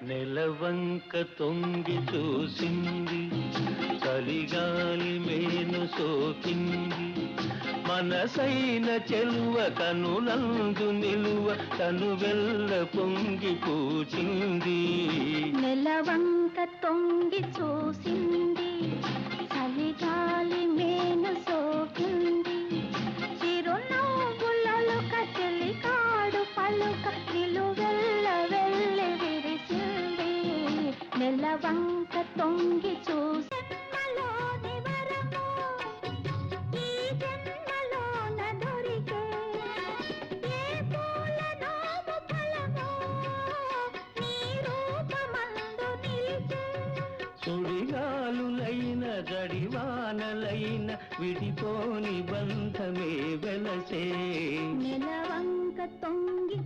నెలవంక తొంగి చూసింది, చలిగాలి మేను సోకింది, మనసైన చెలువ కనులందు నిలువ తను వెల్ల పొంగి పూచింది. నెలవంక తొంగి చూసింది, చలిగాలి మేను సోకింది, చిరునవ్వులలుక చెలికాడు పలుక నిలువెల్ల వెళ్ళి విరిసింది. నెలవంక తొంగి చూసి సుడిగాలులైన జడివానలైన విడిపోని బంధమే వెలసే. నెలవంక తొంగి